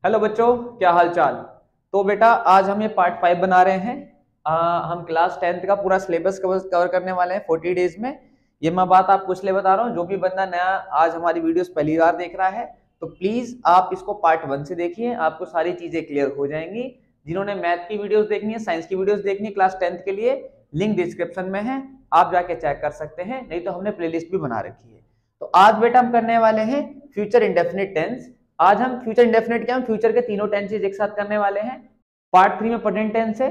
Hello बच्चों, क्या हाल चाल। तो बेटा आज हम ये पार्ट 5 बना रहे हैं। हम क्लास 10th का पूरा सिलेबस कवर करने वाले हैं 40 डेज में। ये मैं बात आपको इसलिए बता रहा हूँ, जो भी बंदा नया आज हमारी वीडियोस पहली बार देख रहा है तो प्लीज आप इसको पार्ट 1 से देखिए, आपको सारी चीजें क्लियर हो जाएंगी। जिन्होंने मैथ की वीडियोस देखनी है, साइंस की वीडियोस देखनी है क्लास 10th के लिए, लिंक डिस्क्रिप्शन में है, आप जाके चेक कर सकते हैं, नहीं तो हमने प्लेलिस्ट भी बना रखी है। तो आज बेटा हम करने वाले हैं फ्यूचर इंडेफिनिट टेंस। आज हम फ्यूचर इंडेफिनिट क्या, हम फ्यूचर के तीनों टेंसेज एक साथ करने वाले हैं। पार्ट 3 में प्रेजेंट टेंस है,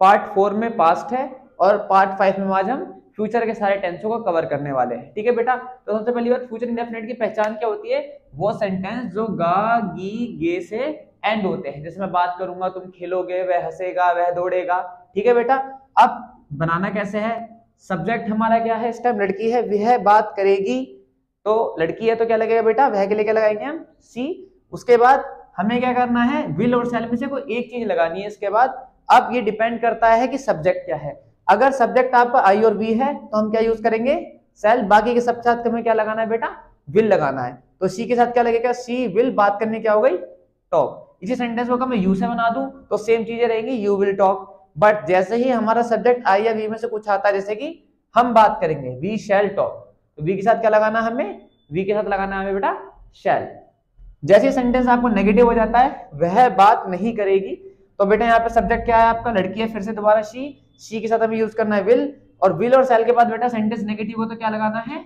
पार्ट 4 में पास्ट है, और पार्ट 5 में आज हम फ्यूचर के सारे टेंसों को कवर करने वाले हैं। ठीक है बेटा, तो सबसे पहली बात, फ्यूचर इंडेफिनिट की पहचान क्या होती है? वो सेंटेंस जो गा गी गे से एंड होते हैं। जैसे मैं बात करूंगा, तुम खेलोगे, वह हंसेगा, वह दौड़ेगा। ठीक है बेटा, अब बनाना कैसे है? सब्जेक्ट हमारा क्या है? इस टाइम लड़की है, वह बात करेगी, तो लड़की है तो क्या लगेगा बेटा? वह के लिए क्या लगाएंगे हम? सी। उसके बाद हमें क्या करना है? विल और शैल में से कोई एक चीज लगानी है इसके बाद। अब ये डिपेंड करता है कि सब्जेक्ट क्या है। अगर सब्जेक्ट आपका आई और वी है तो हम क्या यूज करेंगे? शैल। बाकी के सब साथ हमें क्या लगाना है बेटा? विल लगाना है। तो सी के साथ क्या लगेगा? सी विल बात करने क्या हो गई? टॉक। इसी सेंटेंस को अगर मैं यू से बना दूं तो सेम चीजें रहेंगी, यू विल टॉक। बट जैसे ही हमारा सब्जेक्ट आई या वी में से कुछ आता है, जैसे कि हम बात करेंगे, वी शैल टॉक, तो वी के साथ क्या लगाना है हमें? वी के साथ लगाना है हमें बेटा शैल। जैसे सेंटेंस आपको नेगेटिव हो जाता है, वह बात नहीं करेगी, तो बेटा यहाँ पे सब्जेक्ट क्या है आपका? लड़की है, फिर से दोबारा शी के साथ हमें यूज करना है विल, और विल और शैल के बाद बेटा सेंटेंस नेगेटिव हो तो क्या लगाना है?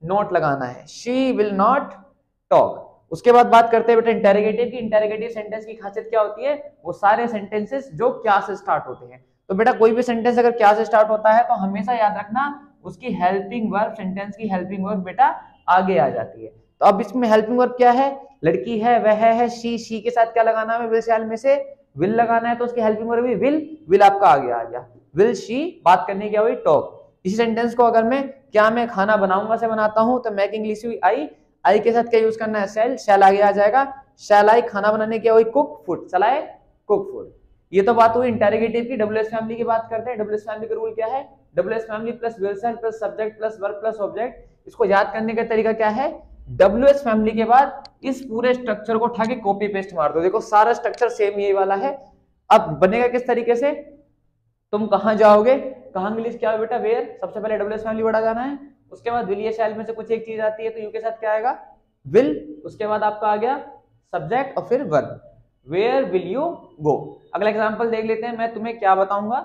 नॉट लगाना है, शी विल नॉट टॉक। उसके बाद बात करते हैं बेटा इंटेरोगेटिव की। इंटेरोगेटिव सेंटेंस की खासियत क्या होती है? वो सारे सेंटेंसेस जो क्या से स्टार्ट होते हैं। तो बेटा कोई भी सेंटेंस अगर क्या से स्टार्ट होता है तो हमेशा याद रखना उसकी हेल्पिंग वर्ब, सेंटेंस की हेल्पिंग वर्ब बेटा आगे आ जाती है। तो अब इसमें हेल्पिंग वर्ब क्या है? लड़की है, वह है, शी के साथ क्या लगाना है? विल शैल में से विल लगाना है, तो उसकी हेल्पिंग वर्ब भी विल आपका आगे आ गया। विल शी बात करने क्या हुई? टॉक। इसी सेंटेंस को अगर मैं क्या मैं खाना बनाऊंगा से बनाता हूं तो मेक इंग्लिश हुई आई के साथ क्या यूज करना है? शैल आगे आ जाएगा। शैल आई खाना बनाने क्या हुई? Cook food. Shall I cook food. ये तो बात हुई इंटेरोगेटिव की। डब्ल्यूएस फैमिली की बात करते हैं। डब्ल्यूएस फैमिली का रूल क्या है? WS family plus will shell plus subject plus verb plus object. इसको याद करने का तरीका क्या है? डब्ल्यूएस फैमिली के बाद इस पूरे स्ट्रक्चर को उठा के कॉपी पेस्ट मार दो। देखो सारा स्ट्रक्चर सेम ये वाला है। अब बनेगा किस तरीके से? तुम कहां जाओगे, कहां इंग्लिश क्या है बेटा? वेयर। सबसे पहले डब्ल्यूएस फैमिली बढ़ा जाना है, उसके बाद विल या शैल में से कुछ एक चीज आती है तो यू के साथ क्या आएगा? विल। उसके बाद आपका आ गया सब्जेक्ट और फिर verb. Where will you go. अगला एग्जांपल देख लेते हैं। मैं तुम्हें क्या बताऊंगा,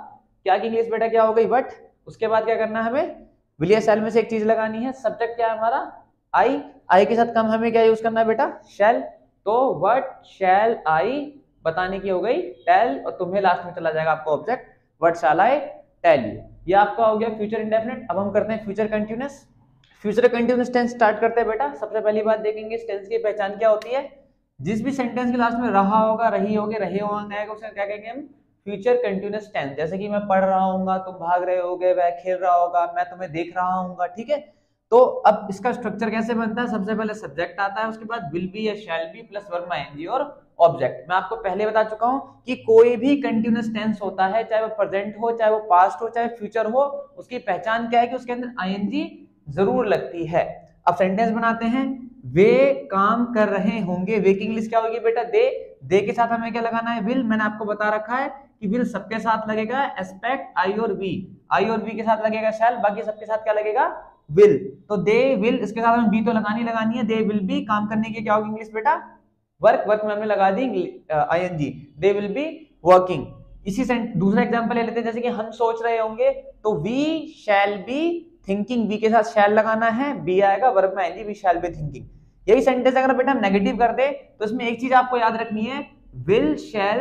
क्या की इंग्लिश बेटा क्या हो गई? व्हाट। उसके बाद क्या करना है हमें? विल या शैल में से एक चीज लगानी है। सब्जेक्ट क्या है हमारा? आई के साथ कम हमें क्या यूज करना है बेटा? शैल। तो व्हाट शैल आई बताने की हो गई टेल, और तुम्हें लास्ट में चला जाएगा आपका object what shall I tell you. ये आपका हो गया फ्यूचर इंडेफिनिट। अब हम करते हैं future continuous. Future continuous tense start करते हैं बेटा। सबसे पहली बात देखेंगे इस टेंस की पहचान क्या होती है। जिस भी सेंटेंस के लास्ट में रहा होगा, रही होगे, रहे होंगे, उसे क्या कहेंगे हम? Future continuous tense. जैसे कि मैं पढ़ रहा हूँ, तुम भाग रहे होगे, वह खेल रहा होगा, मैं तुम्हें देख रहा हूँ। ठीक है, तो अब इसका स्ट्रक्चर कैसे बनता है? सबसे पहले सब्जेक्ट आता है, उसके बाद विल बी या शैल बी प्लस वर्ब में आईएनजी और ऑब्जेक्ट। मैं आपको पहले बता चुका हूं कि कोई भी कंटीन्यूअस टेंस होता है, चाहे वो प्रेजेंट हो, चाहे वो पास्ट हो, चाहे फ्यूचर हो, उसकी पहचान क्या है कि उसके अंदर आईएनजी जरूर लगती है। अब सेंटेंस बनाते हैं। वे काम कर रहे होंगे, वे की इंग्लिश क्या होगी बेटा? दे के साथ हमें क्या लगाना है? विल। मैंने आपको बता रखा है कि विल सबके साथ लगेगा एस्पेक्ट आई और वी। आई और वी के साथ लगेगा शैल, बाकी सबके साथ क्या लगेगा? विल। तो दे विल, इसके साथ हमें बी तो लगानी है। दे विल बी काम करने की क्या होगी इंग्लिश बेटा? वर्क। वर्क में हमने लगा दी ING. They will be working. इसी से दूसरा एग्जांपल ले लेते हैं। जैसे कि हम सोच रहे होंगे तो we shall be thinking. We के साथ शैल लगाना है, बी आएगा, वर्ब में आएंगी वी शैल बी थिंकिंग। यही सेंटेंस अगर बेटा हम नेगेटिव कर दे तो इसमें एक चीज आपको याद रखनी है, विल शैल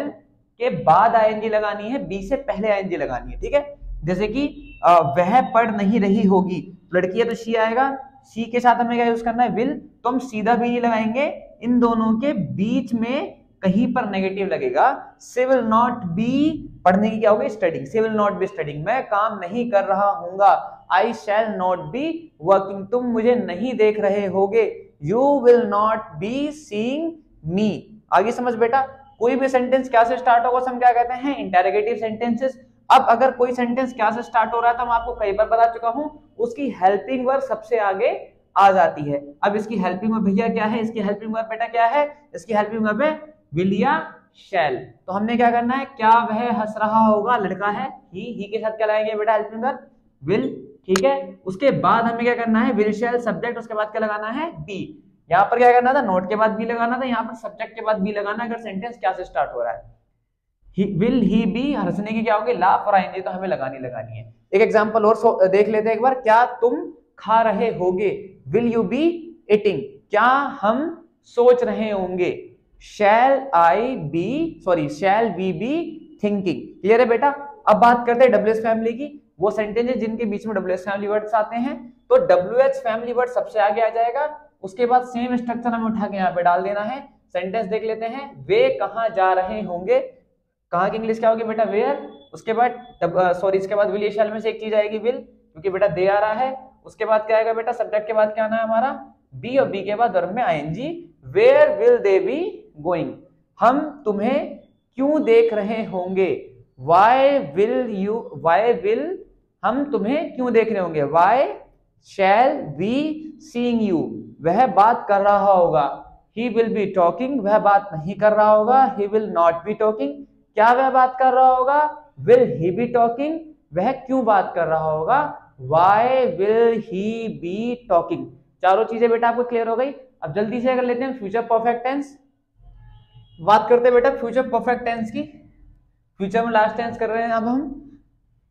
के बाद आईएनजी लगानी है, बी से पहले आईएनजी लगानी है। ठीक है, जैसे कि वह पढ़ नहीं रही होगी, लड़की है तो शी आएगा, सी के साथ हमें क्या यूज करना है? विल। तो हम सीधा भी नहीं लगाएंगे, इन दोनों के बीच में कहीं पर नेगेटिव लगेगा। सी विल नॉट बी पढ़ने की क्या होगी? Studying. She will not be studying, मैं काम नहीं कर रहा हूंगा। I shall not be working, तुम मुझे नहीं देख रहे होगे। You will not be seeing me. आगे समझ बेटा, कोई भी सेंटेंस क्या से स्टार्ट होगा हम क्या कहते हैं? Interrogative sentences. अब अगर कोई सेंटेंस क्या से स्टार्ट हो रहा है तो मैं आपको कई बार बता चुका हूं, उसकी हेल्पिंग वर्ब सबसे आगे आ जाती है। अब इसकी हेल्पिंग वर्ब भैया क्या है? इसकी हेल्पिंग वर्ब बेटा क्या है? इसकी हेल्पिंग वर्ब है विल या शैल। तो हमने क्या करना है, क्या वह हंस रहा होगा, लड़का है ही के साथ क्या लगाएंगे बेटा हेल्पिंग वर्ब विल, ठीक है। उसके बाद हमें क्या करना है, विल शैल सब्जेक्ट, उसके बाद क्या लगाना है बी। यहाँ पर क्या करना था, नोट के बाद बी लगाना था, यहाँ पर सब्जेक्ट के बाद बी लगाना, अगर सेंटेंस क्या से स्टार्ट हो रहा है। विल ही बी, हंसने की क्या होगी लाफ, और आएंगे तो हमें लगानी है। एक एग्जांपल और देख लेते हैं एक बार, क्या तुम खा रहे होगे, विल यू बी ईटिंग, क्या हम सोच रहे होंगे, shall we be thinking. Clear है बेटा। अब बात करते हैं डब्ल्यूएच फैमिली की, वो सेंटेंसेस जिनके बीच में डब्ल्यूएच फैमिली वर्ड्स आते हैं। तो डब्ल्यूएच फैमिली वर्ड सबसे आगे आ जाएगा, उसके बाद सेम स्ट्रक्चर हमें उठा के यहाँ पे डाल देना है। सेंटेंस देख लेते हैं, वे कहाँ जा रहे होंगे, कहाँ की इंग्लिश क्या होगी बेटा वेयर, उसके बाद इसके बाद विल या शैल में से एक चीज आएगी विल, क्योंकि बेटा दे आ रहा है। उसके बाद क्या आएगा बेटा, सब्जेक्ट के बाद क्या आना है हमारा बी, और बी के बाद वर्ब में ING, where will they be going, हम तुम्हें क्यों देख रहे होंगे, वाई विल हम तुम्हें क्यों देख रहे होंगे, why shall we seeing you, वह बात कर रहा होगा, ही विल बी टॉकिंग, वह बात नहीं कर रहा होगा, he will not be talking, क्या वह बात कर रहा होगा, विल ही बी टॉकिंग, वह क्यों बात कर रहा होगा, why will he be talking. चारों चीजें बेटा आपको क्लियर हो गई। अब जल्दी से अगर लेते हैं फ्यूचर परफेक्ट टेंस, बात करते हैं बेटा फ्यूचर परफेक्ट टेंस की। फ्यूचर में लास्ट टेंस कर रहे हैं अब हम।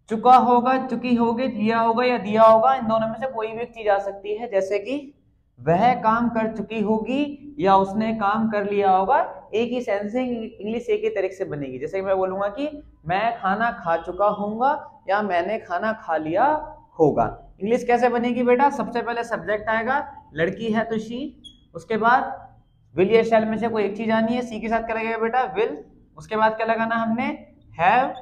चुका होगा, चुकी होगी, दिया होगा या दिया होगा, इन दोनों में से कोई भी एक चीज आ सकती है, जैसे कि वह काम कर चुकी होगी या उसने काम कर लिया होगा। एक ही सेंस है, इंग्लिश एक ही तरीके से बनेगी। जैसे कि मैं बोलूंगा कि मैं खाना खा चुका हूंगा या मैंने खाना खा लिया होगा। इंग्लिश कैसे बनेगी बेटा, सबसे पहले सब्जेक्ट आएगा, लड़की है तो शी, उसके बाद विल या शैल में से कोई एक चीज आनी है, सी के साथ क्या लगेगा बेटा विल, उसके बाद क्या लगाना हमने हैव।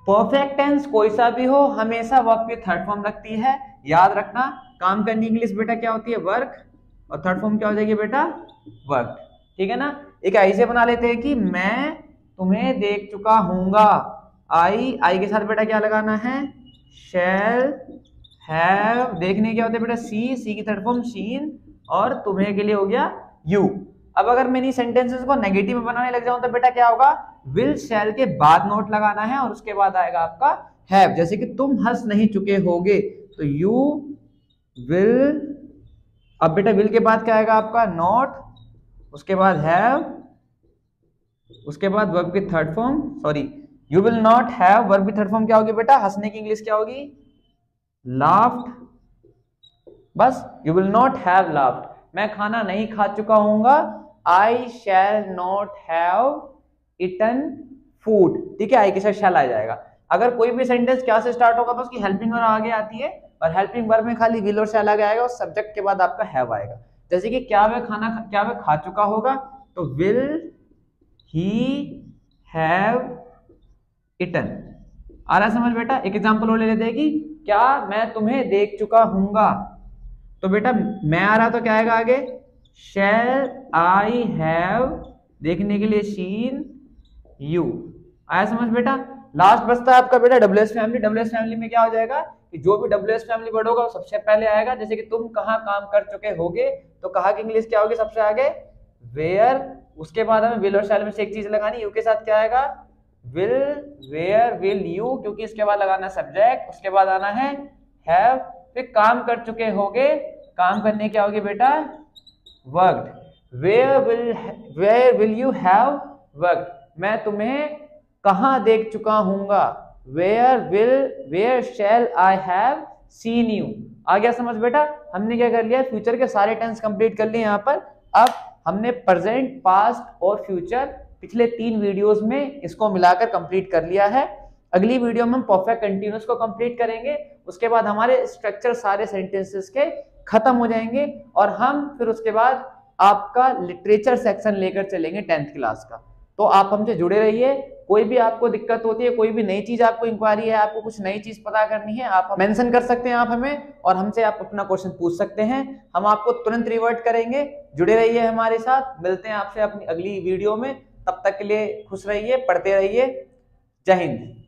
परफेक्ट टेंस कोई सा भी हो हमेशा वर्ब की थर्ड फॉर्म रखती है, याद रखना। काम करने की इंग्लिश बेटा क्या होती है वर्क, और थर्ड फॉर्म क्या हो जाएगी बेटा वर्क, ठीक है ना। एक ऐसे बना लेते हैं कि मैं तुम्हें देख चुका हूंगा, आई के साथ बेटा क्या लगाना है शैल हैव, देखने क्या होते हैं बेटा सी की थर्ड फॉर्म शीन, और तुम्हें के लिए हो गया यू। अब अगर मैं इन सेंटेंसेस को नेगेटिव में बनाने लग जाऊं तो बेटा क्या होगा, विल शैल के बाद नोट लगाना है और उसके बाद आएगा आपका हैव। जैसे कि तुम हंस नहीं चुके होगे तो यू विल, अब बेटा विल के बाद क्या आएगा आपका नॉट, उसके बाद हैव, उसके बाद वर्ब की third form, you will not have, verb की थर्ड फॉर्म क्या होगी बेटा, हंसने की इंग्लिश क्या होगी लाफ्ड, बस you will not have laughed. मैं खाना नहीं खा चुका हूंगा, I shall not have eaten food, ठीक है, आई के साथ शैल आ जाएगा। अगर कोई भी सेंटेंस क्या से स्टार्ट होगा तो उसकी हेल्पिंग वर्ब आगे आती है, और हेल्पिंग वर्ब में खाली विल और शैल आगे आएगा, और सब्जेक्ट के बाद आपका हैव आएगा। जैसे कि क्या वह खा चुका होगा, तो विल ही हैव इटन। आ रहा है समझ बेटा। एक एग्जांपल और ले लेते हैं कि क्या मैं तुम्हें देख चुका हूंगा, तो बेटा मैं आ रहा तो क्या आएगा आगे शैल आई हैव, देखने के लिए शीन यू। आया समझ बेटा। लास्ट बचता है आपका बेटा डब्ल्यूएस फैमिली। डब्ल्यूएस फैमिली में क्या हो जाएगा कि जो भी डब्ल्यूएस फैमिली वर्ड होगा वो सबसे पहले आएगा। जैसे कि तुम कहाँ काम कर चुके होगे, तो कहाँ की इंग्लिश क्या होगी सबसे आगे वेयर, उसके बाद हमें विल और शैल में से एक चीज लगानी, यू के साथ क्या आएगा विल, वेयर विल यू, क्योंकि इसके बाद लगाना सब्जेक्ट, उसके बाद आना है हैव, फिर काम कर चुके होगे, काम करने क्या होगी बेटा worked, where will you have worked, मैं तुम्हें कहाँ देख चुका हूंगा, where shall I have seen you. आ गया समझ बेटा। हमने क्या कर लिया, फ्यूचर के सारे टेंस कंप्लीट कर लिए यहाँ पर। अब हमने प्रेजेंट, पास्ट और फ्यूचर पिछले 3 वीडियोस में इसको मिलाकर कंप्लीट कर लिया है। अगली वीडियो में हम परफेक्ट कंटीन्यूअस को कंप्लीट करेंगे। उसके बाद हमारे स्ट्रक्चर सारे सेंटेंसेस के खत्म हो जाएंगे, और हम फिर उसके बाद आपका लिटरेचर सेक्शन लेकर चलेंगे 10th क्लास का। तो आप हमसे जुड़े रहिए। कोई भी आपको दिक्कत होती है, कोई भी नई चीज आपको इंक्वायरी है, आपको कुछ नई चीज पता करनी है, आप मेंशन कर सकते हैं आप हमें, और हमसे आप अपना क्वेश्चन पूछ सकते हैं। हम आपको तुरंत रिवर्ट करेंगे। जुड़े रहिए हमारे साथ। मिलते हैं आपसे अपनी अगली वीडियो में। तब तक के लिए खुश रहिए, पढ़ते रहिए। जय हिंद।